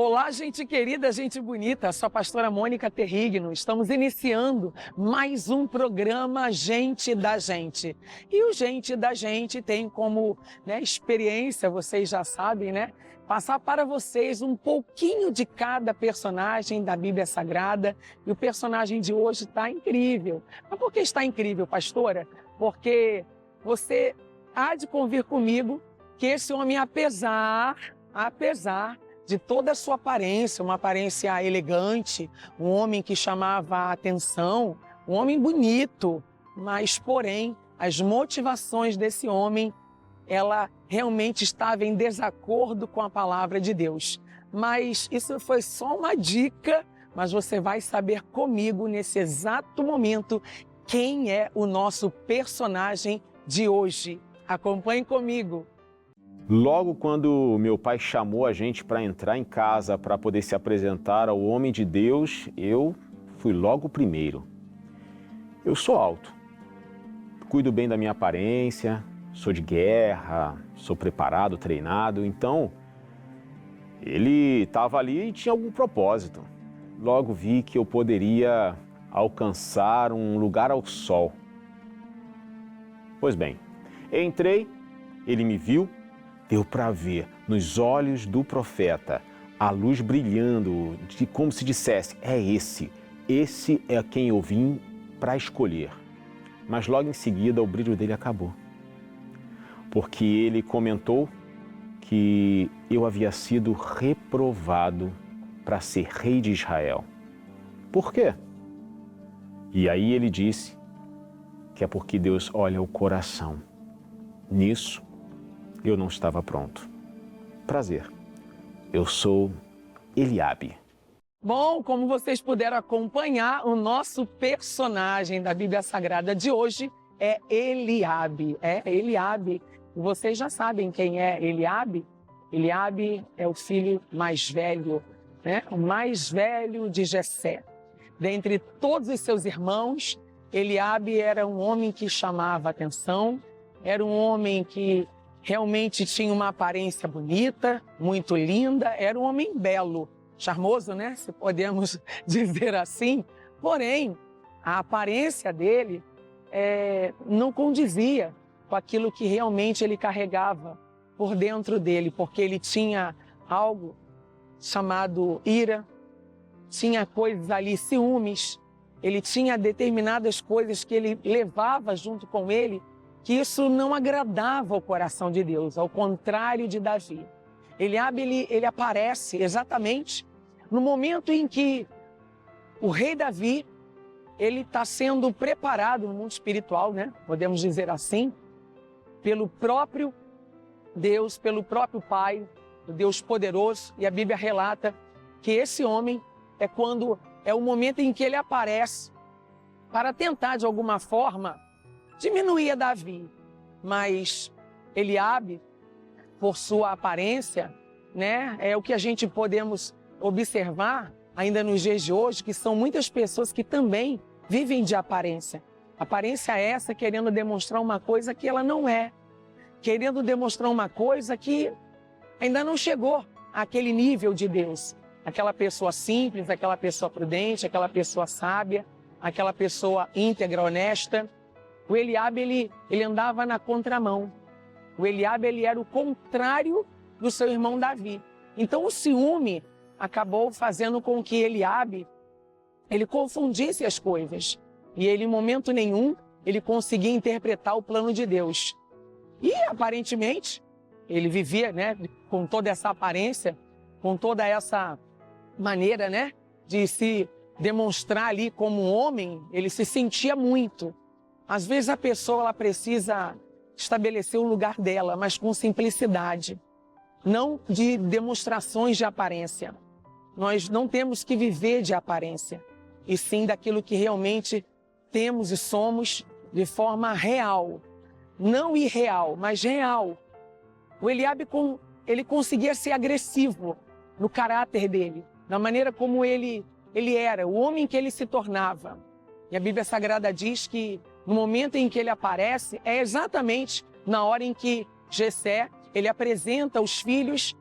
Olá, gente querida, gente bonita, sou a pastora Mônica Terrigno. Estamos iniciando mais um programa Gente da Gente. E o Gente da Gente tem como experiência, vocês já sabem, passar para vocês um pouquinho de cada personagem da Bíblia Sagrada. E o personagem de hoje está incrível. Mas por que está incrível, pastora? Porque você há de convir comigo que esse homem, apesar de toda a sua aparência, uma aparência elegante, um homem que chamava a atenção, um homem bonito, mas, porém, as motivações desse homem, ela realmente estava em desacordo com a palavra de Deus. Mas isso foi só uma dica, mas você vai saber comigo, nesse exato momento, quem é o nosso personagem de hoje. Acompanhe comigo. Logo quando meu pai chamou a gente para entrar em casa para poder se apresentar ao homem de Deus, eu fui logo o primeiro. Eu sou alto, cuido bem da minha aparência, sou de guerra, sou preparado, treinado, então ele estava ali e tinha algum propósito. Logo vi que eu poderia alcançar um lugar ao sol. Pois bem, entrei, ele me viu. Deu para ver nos olhos do profeta a luz brilhando, como se dissesse, esse é quem eu vim para escolher. Mas logo em seguida o brilho dele acabou, porque ele comentou que eu havia sido reprovado para ser rei de Israel. Por quê? E aí ele disse que é porque Deus olha o coração. Nisso, eu não estava pronto. Prazer, eu sou Eliabe. Bom, como vocês puderam acompanhar, o nosso personagem da Bíblia Sagrada de hoje é Eliabe. Eliabe. Vocês já sabem quem é Eliabe? Eliabe é o filho mais velho, o mais velho de Jessé. Dentre todos os seus irmãos, Eliabe era um homem que chamava atenção, era um homem que realmente tinha uma aparência bonita, muito linda, era um homem belo, charmoso, se podemos dizer assim. Porém, a aparência dele não condizia com aquilo que realmente ele carregava por dentro dele, porque ele tinha algo chamado ira, tinha coisas ali, ciúmes, ele tinha determinadas coisas que ele levava junto com ele, que isso não agradava ao coração de Deus, ao contrário de Davi. Eliabe, ele aparece exatamente no momento em que o rei Davi, ele está sendo preparado no mundo espiritual, podemos dizer assim, pelo próprio Deus, pelo próprio Pai, o Deus poderoso, e a Bíblia relata que esse homem é o momento em que ele aparece para tentar, de alguma forma, diminuía Davi, mas Eliabe, por sua aparência, é o que a gente podemos observar ainda nos dias de hoje, que são muitas pessoas que também vivem de aparência. Aparência essa querendo demonstrar uma coisa que ela não é, querendo demonstrar uma coisa que ainda não chegou àquele nível de Deus. Aquela pessoa simples, aquela pessoa prudente, aquela pessoa sábia, aquela pessoa íntegra, honesta. O Eliabe, ele andava na contramão. O Eliabe, ele era o contrário do seu irmão Davi. Então, o ciúme acabou fazendo com que Eliabe, ele confundisse as coisas. E ele, em momento nenhum, ele conseguia interpretar o plano de Deus. E, aparentemente, ele vivia, com toda essa aparência, com toda essa maneira, de se demonstrar ali como um homem, ele se sentia muito. Às vezes a pessoa ela precisa estabelecer o lugar dela, mas com simplicidade, não de demonstrações de aparência. Nós não temos que viver de aparência, e sim daquilo que realmente temos e somos de forma real. Não irreal, mas real. O Eliabe, ele conseguia ser agressivo no caráter dele, na maneira como ele era, o homem que ele se tornava. E a Bíblia Sagrada diz que no momento em que ele aparece, é exatamente na hora em que Jessé, ele apresenta os filhos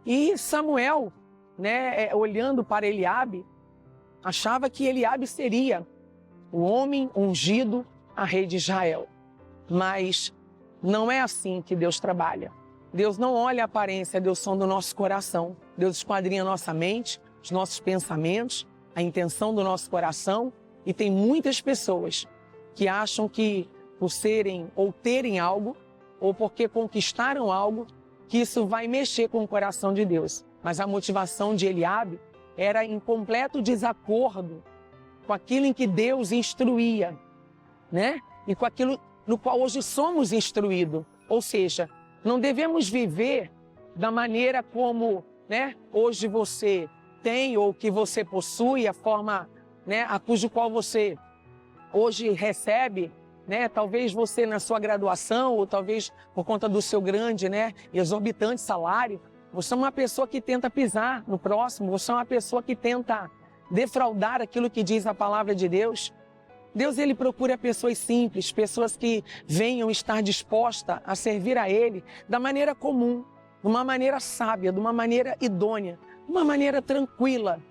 e Samuel, né, olhando para Eliabe, achava que Eliabe seria o homem ungido a rei de Israel. Mas não é assim que Deus trabalha. Deus não olha a aparência, Deus sonda o nosso coração. Deus esquadrinha a nossa mente, os nossos pensamentos, a intenção do nosso coração. E tem muitas pessoas que acham que por serem ou terem algo, ou porque conquistaram algo, que isso vai mexer com o coração de Deus. Mas a motivação de Eliabe era em completo desacordo com aquilo em que Deus instruía, né? E com aquilo no qual hoje somos instruídos. Ou seja, não devemos viver da maneira como, né, hoje você tem ou que você possui, a forma, né, a cujo qual você hoje recebe, né? Talvez você na sua graduação ou talvez por conta do seu grande, né, exorbitante salário, você é uma pessoa que tenta pisar no próximo, você é uma pessoa que tenta defraudar aquilo que diz a palavra de Deus. Deus, ele procura pessoas simples, pessoas que venham estar dispostas a servir a Ele da maneira comum, de uma maneira sábia, de uma maneira idônea, de uma maneira tranquila.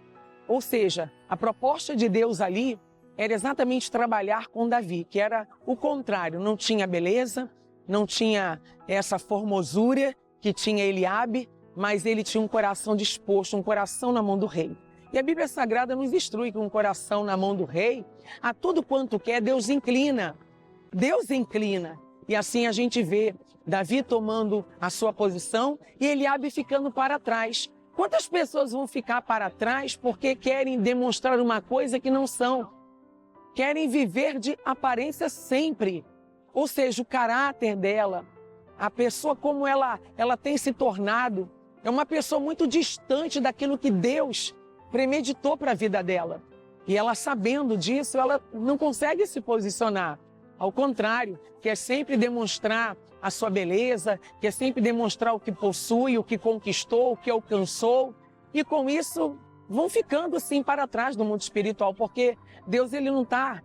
Ou seja, a proposta de Deus ali era exatamente trabalhar com Davi, que era o contrário, não tinha beleza, não tinha essa formosura que tinha Eliabe, mas ele tinha um coração disposto, um coração na mão do rei. E a Bíblia Sagrada nos instrui que um coração na mão do rei, a tudo quanto quer, Deus inclina. Deus inclina. E assim a gente vê Davi tomando a sua posição e Eliabe ficando para trás. Quantas pessoas vão ficar para trás porque querem demonstrar uma coisa que não são? Querem viver de aparência sempre. Ou seja, o caráter dela, a pessoa como ela tem se tornado, é uma pessoa muito distante daquilo que Deus premeditou para a vida dela. E ela, sabendo disso, ela não consegue se posicionar. Ao contrário, quer sempre demonstrar a sua beleza, quer sempre demonstrar o que possui, o que conquistou, o que alcançou. E com isso, vão ficando assim para trás do mundo espiritual, porque Deus, ele não está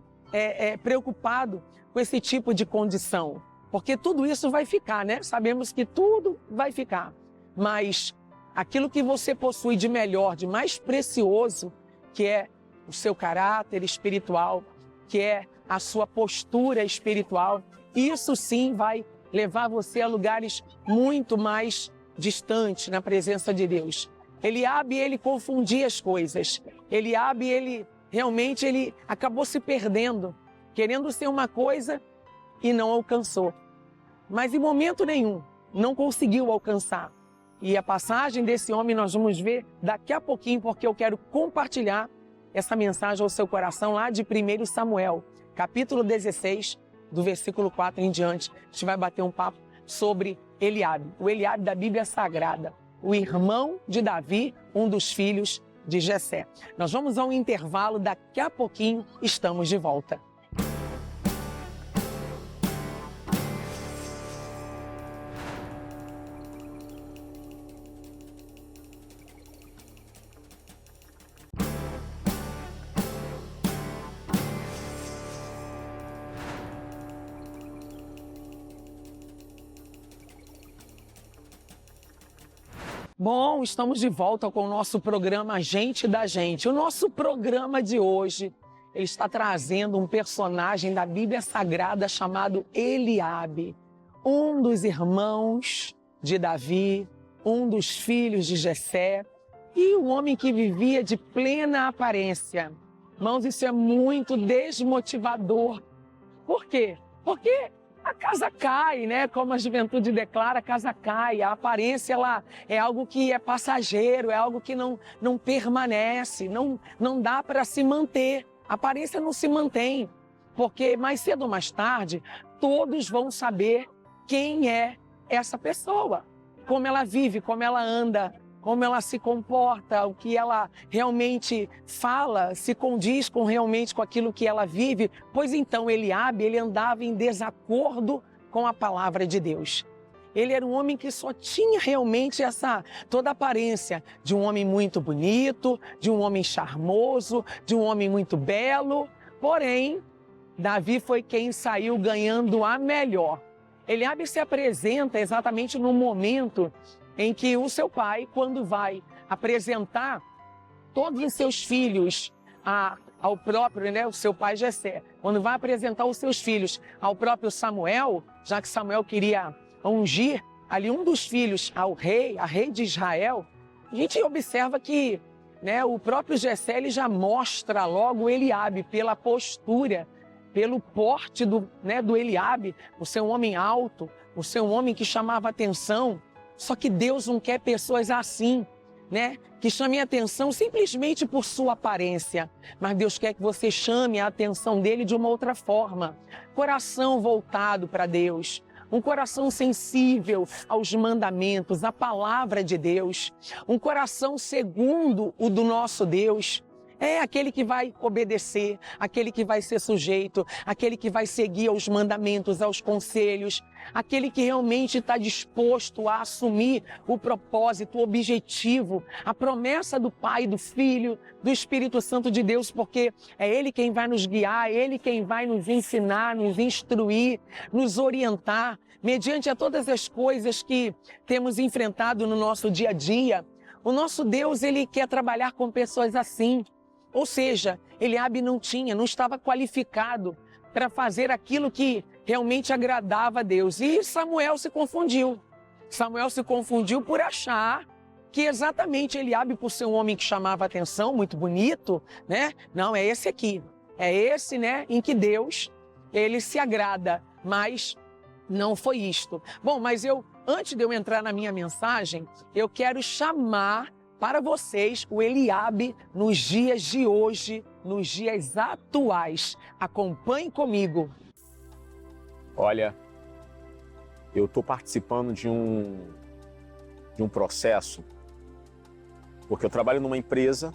preocupado com esse tipo de condição. Porque tudo isso vai ficar, né? Sabemos que tudo vai ficar. Mas aquilo que você possui de melhor, de mais precioso, que é o seu caráter espiritual, que é a sua postura espiritual, isso sim vai levar você a lugares muito mais distantes na presença de Deus. Eliabe, ele confundia as coisas. Eliabe, ele realmente acabou se perdendo, querendo ser uma coisa e não alcançou. Mas em momento nenhum, não conseguiu alcançar. E a passagem desse homem nós vamos ver daqui a pouquinho, porque eu quero compartilhar essa mensagem ao seu coração lá de 1 Samuel, capítulo 16, do versículo 4 em diante. A gente vai bater um papo sobre Eliabe, o Eliabe da Bíblia Sagrada, o irmão de Davi, um dos filhos de Jessé. Nós vamos a um intervalo, daqui a pouquinho estamos de volta. Bom, estamos de volta com o nosso programa Gente da Gente. O nosso programa de hoje, ele está trazendo um personagem da Bíblia Sagrada chamado Eliabe, um dos irmãos de Davi, um dos filhos de Jessé e um homem que vivia de plena aparência. Irmãos, isso é muito desmotivador. Por quê? Porque a casa cai, né? Como a juventude declara, a casa cai. A aparência, ela é algo que é passageiro, é algo que não permanece, não dá para se manter. A aparência não se mantém, porque mais cedo ou mais tarde, todos vão saber quem é essa pessoa, como ela vive, como ela anda, como ela se comporta, o que ela realmente fala, se condiz realmente com aquilo que ela vive. Pois então, Eliabe, ele andava em desacordo com a palavra de Deus. Ele era um homem que só tinha realmente toda a aparência de um homem muito bonito, de um homem charmoso, de um homem muito belo. Porém, Davi foi quem saiu ganhando a melhor. Eliabe se apresenta exatamente no momento em que o seu pai, quando vai apresentar todos os seus filhos ao próprio, né, o seu pai Jessé, quando vai apresentar os seus filhos ao próprio Samuel, já que Samuel queria ungir ali um dos filhos a rei de Israel, a gente observa que, né, o próprio Jessé ele já mostra logo Eliabe pela postura, pelo porte do Eliabe, por ser um homem alto, por ser um homem que chamava atenção. Só que Deus não quer pessoas assim, né, que chamem a atenção simplesmente por sua aparência, mas Deus quer que você chame a atenção dele de uma outra forma. Coração voltado para Deus, um coração sensível aos mandamentos, à palavra de Deus, um coração segundo o do nosso Deus. É aquele que vai obedecer, aquele que vai ser sujeito, aquele que vai seguir aos mandamentos, aos conselhos, aquele que realmente está disposto a assumir o propósito, o objetivo, a promessa do Pai, do Filho, do Espírito Santo de Deus, porque é Ele quem vai nos guiar, é Ele quem vai nos ensinar, nos instruir, nos orientar, mediante a todas as coisas que temos enfrentado no nosso dia a dia. O nosso Deus, Ele quer trabalhar com pessoas assim. Ou seja, Eliabe não estava qualificado para fazer aquilo que realmente agradava a Deus. E Samuel se confundiu. Samuel se confundiu por achar que exatamente Eliabe, por ser um homem que chamava atenção, muito bonito, né? Não, é esse aqui. É esse, né, em que Deus, ele se agrada. Mas não foi isto. Bom, mas antes de eu entrar na minha mensagem, eu quero chamar para vocês o Eliabe nos dias de hoje, nos dias atuais. Acompanhe comigo. Olha, eu estou participando de um processo, porque eu trabalho numa empresa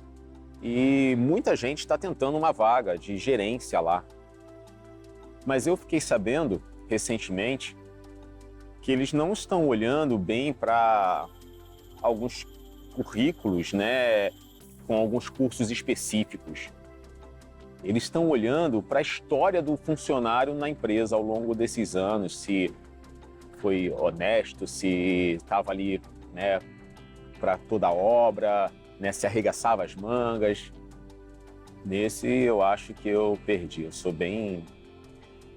e muita gente está tentando uma vaga de gerência lá. Mas eu fiquei sabendo, recentemente, que eles não estão olhando bem para alguns currículos, né, com alguns cursos específicos. Eles estão olhando para a história do funcionário na empresa ao longo desses anos, se foi honesto, se estava ali, né, para toda a obra, né, se arregaçava as mangas. Nesse eu acho que eu perdi. Eu sou bem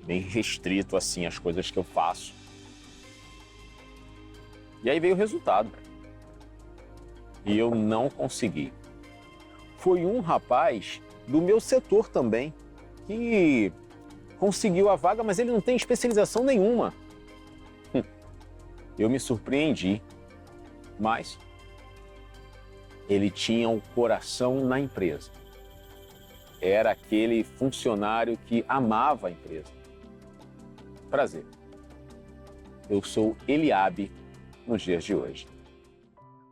restrito assim às coisas que eu faço. E aí veio o resultado. E eu não consegui. Foi um rapaz do meu setor também, que conseguiu a vaga, mas ele não tem especialização nenhuma. Eu me surpreendi, mas ele tinha um coração na empresa. Era aquele funcionário que amava a empresa. Prazer. Eu sou Eliabe nos dias de hoje.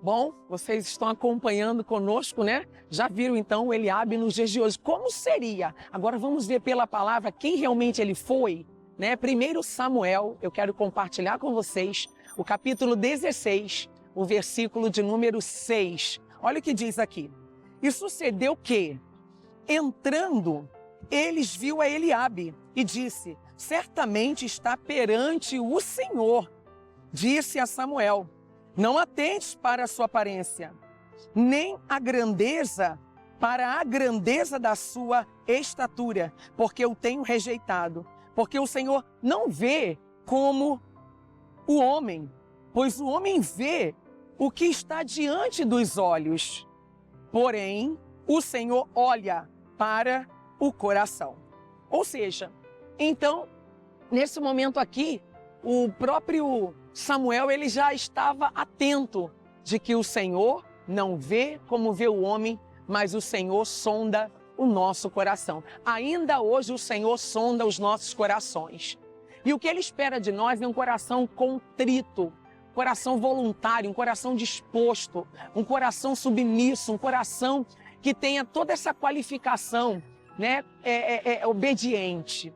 Bom, vocês estão acompanhando conosco, né? Já viram então o Eliabe nos dias de hoje. Como seria? Agora vamos ver pela palavra quem realmente ele foi, né? Primeiro Samuel, eu quero compartilhar com vocês o capítulo 16, o versículo de número 6. Olha o que diz aqui. E sucedeu que, entrando, eles viu a Eliabe e disse: certamente está perante o Senhor. Disse a Samuel: não atentes para a sua aparência, nem a grandeza para a grandeza da sua estatura, porque eu tenho rejeitado. Porque o Senhor não vê como o homem, pois o homem vê o que está diante dos olhos. Porém, o Senhor olha para o coração. Ou seja, então, nesse momento aqui, o próprio Samuel, ele já estava atento de que o Senhor não vê como vê o homem, mas o Senhor sonda o nosso coração. Ainda hoje o Senhor sonda os nossos corações. E o que Ele espera de nós é um coração contrito, um coração voluntário, um coração disposto, um coração submisso, um coração que tenha toda essa qualificação, né, obediente.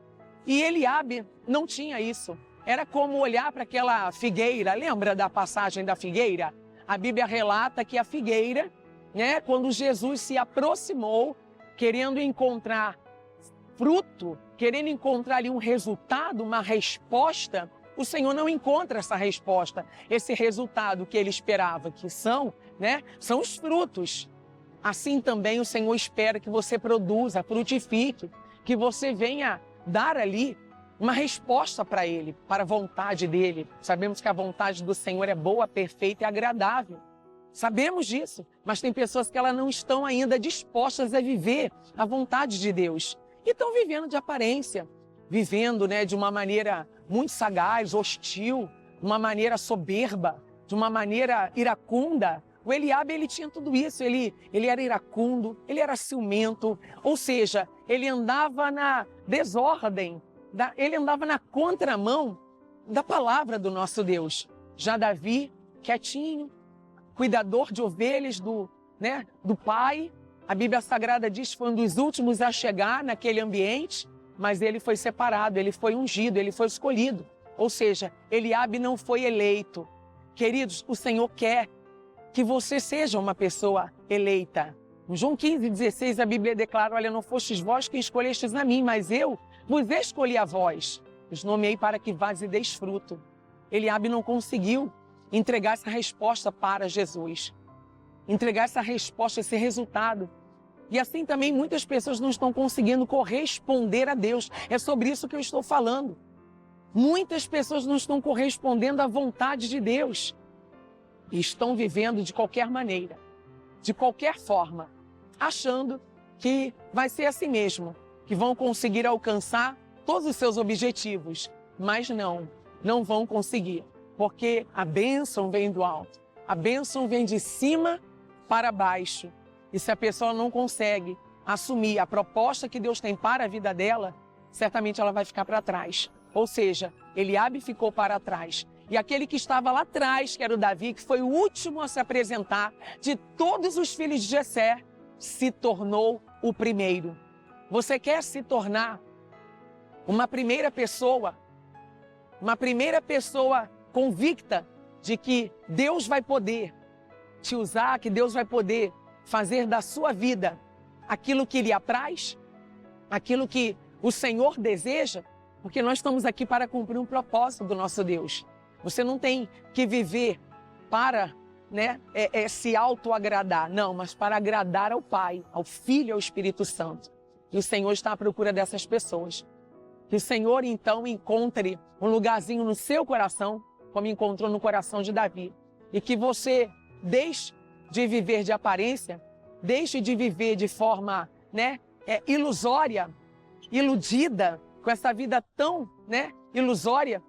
E Eliabe não tinha isso. Era como olhar para aquela figueira. Lembra da passagem da figueira? A Bíblia relata que a figueira, né, quando Jesus se aproximou, querendo encontrar fruto, querendo encontrar ali um resultado, uma resposta, o Senhor não encontra essa resposta, esse resultado que ele esperava, que são os frutos. Assim também o Senhor espera que você produza, frutifique, que você venha dar ali uma resposta para ele, para a vontade dele. Sabemos que a vontade do Senhor é boa, perfeita e agradável. Sabemos disso, mas tem pessoas que elas não estão ainda dispostas a viver a vontade de Deus. E estão vivendo de aparência, vivendo de uma maneira muito sagaz, hostil, de uma maneira soberba, de uma maneira iracunda. O Eliabe, ele tinha tudo isso, ele era iracundo, ele era ciumento, ou seja, ele andava na desordem, ele andava na contramão da palavra do nosso Deus. Já Davi, quietinho, cuidador de ovelhas do pai, a Bíblia Sagrada diz que foi um dos últimos a chegar naquele ambiente, mas ele foi separado, ele foi ungido, ele foi escolhido. Ou seja, Eliabe não foi eleito. Queridos, o Senhor quer que você seja uma pessoa eleita. Em João 15,16, a Bíblia declara: olha, não fostes vós quem escolhestes a mim, mas eu vos escolhi a vós. Os nomeei para que vás e deis fruto. Eliabe não conseguiu entregar essa resposta para Jesus. Entregar essa resposta, esse resultado. E assim também muitas pessoas não estão conseguindo corresponder a Deus. É sobre isso que eu estou falando. Muitas pessoas não estão correspondendo à vontade de Deus. E estão vivendo de qualquer maneira, de qualquer forma, achando que vai ser assim mesmo, que vão conseguir alcançar todos os seus objetivos. Mas não vão conseguir, porque a bênção vem do alto, a bênção vem de cima para baixo. E se a pessoa não consegue assumir a proposta que Deus tem para a vida dela, certamente ela vai ficar para trás. Ou seja, Eliabe ficou para trás. E aquele que estava lá atrás, que era o Davi, que foi o último a se apresentar, de todos os filhos de Jessé, se tornou o primeiro. Você quer se tornar uma primeira pessoa convicta de que Deus vai poder te usar, que Deus vai poder fazer da sua vida aquilo que lhe apraz, aquilo que o Senhor deseja, porque nós estamos aqui para cumprir um propósito do nosso Deus. Você não tem que viver para se auto-agradar, não, mas para agradar ao Pai, ao Filho e ao Espírito Santo. E o Senhor está à procura dessas pessoas. Que o Senhor, então, encontre um lugarzinho no seu coração, como encontrou no coração de Davi. E que você deixe de viver de aparência, deixe de viver de forma ilusória, iludida, com essa vida tão ilusória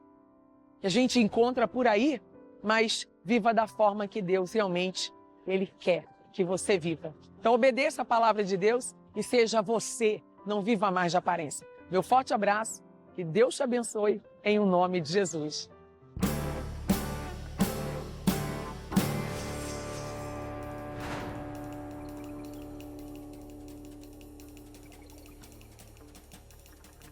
que a gente encontra por aí, mas viva da forma que Deus realmente Ele quer que você viva. Então obedeça a palavra de Deus e seja você, não viva mais de aparência. Meu forte abraço, que Deus te abençoe em o nome de Jesus.